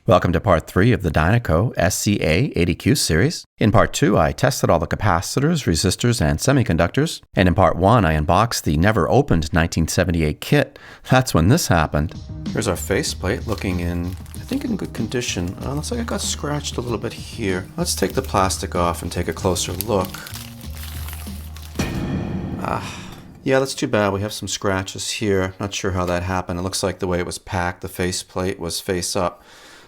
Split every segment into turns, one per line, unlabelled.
Welcome to part 3 of the Dynaco SCA-80Q series. In part 2, I tested all the capacitors, resistors, and semiconductors. And in part 1, I unboxed the never-opened 1978 kit. That's when this happened. Here's our faceplate, looking in, I think, in good condition. Looks like it got scratched a little bit here. Let's take the plastic off and take a closer look. Yeah, that's too bad. We have some scratches here. Not sure how that happened. It looks like the way it was packed, the faceplate was face up.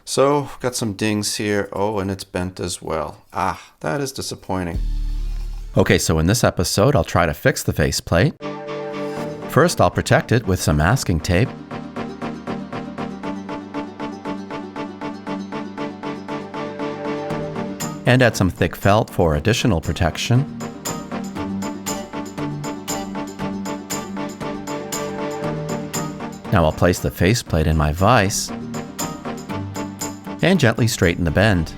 So, got some dings here. Oh, and it's bent as well. That is disappointing. Okay, so in this episode, I'll try to fix the faceplate. First, I'll protect it with some masking tape. And add some thick felt for additional protection. Now I'll place the faceplate in my vise and gently straighten the bend.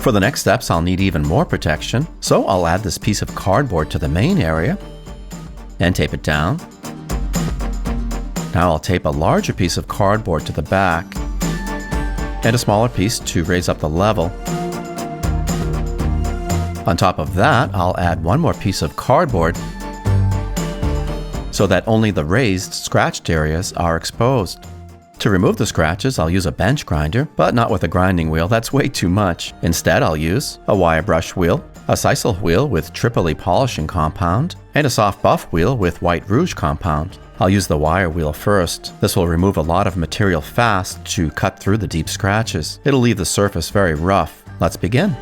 For the next steps, I'll need even more protection, so I'll add this piece of cardboard to the main area and tape it down. Now I'll tape a larger piece of cardboard to the back and a smaller piece to raise up the level. On top of that, I'll add one more piece of cardboard so that only the raised, scratched areas are exposed. To remove the scratches, I'll use a bench grinder, but not with a grinding wheel. That's way too much. Instead, I'll use a wire brush wheel, a sisal wheel with Tripoli polishing compound, and a soft buff wheel with white rouge compound. I'll use the wire wheel first. This will remove a lot of material fast to cut through the deep scratches. It'll leave the surface very rough. Let's begin.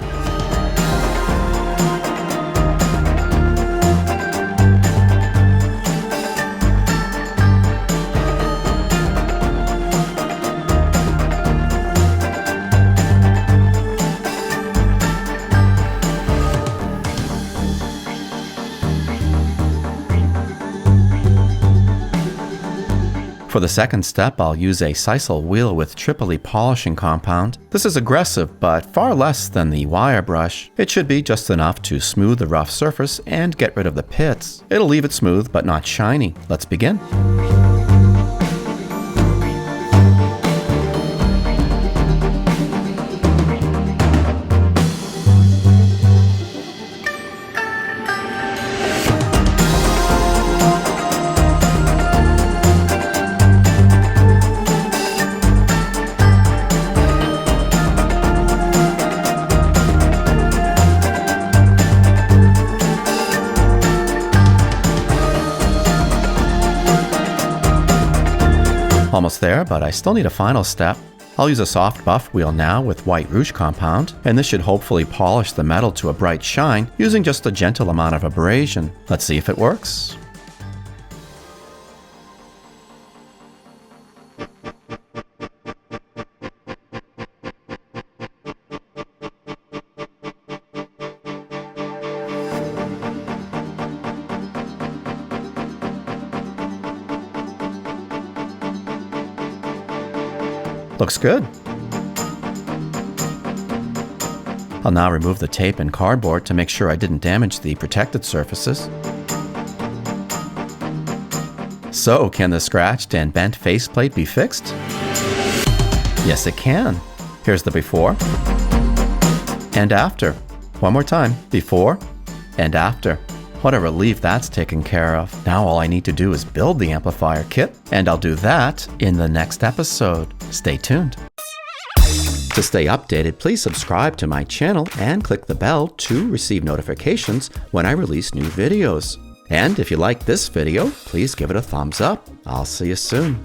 For the second step, I'll use a sisal wheel with Tripoli polishing compound. This is aggressive, but far less than the wire brush. It should be just enough to smooth the rough surface and get rid of the pits. It'll leave it smooth, but not shiny. Let's begin. Almost there, but I still need a final step. I'll use a soft buff wheel now with white rouge compound, and this should hopefully polish the metal to a bright shine using just a gentle amount of abrasion. Let's see if it works. Looks good. I'll now remove the tape and cardboard to make sure I didn't damage the protected surfaces. So, can the scratched and bent faceplate be fixed? Yes, it can. Here's the before and after. One more time, before and after. What a relief that's taken care of. Now all I need to do is build the amplifier kit, and I'll do that in the next episode. Stay tuned. To stay updated, please subscribe to my channel and click the bell to receive notifications when I release new videos. And if you like this video, please give it a thumbs up. I'll see you soon.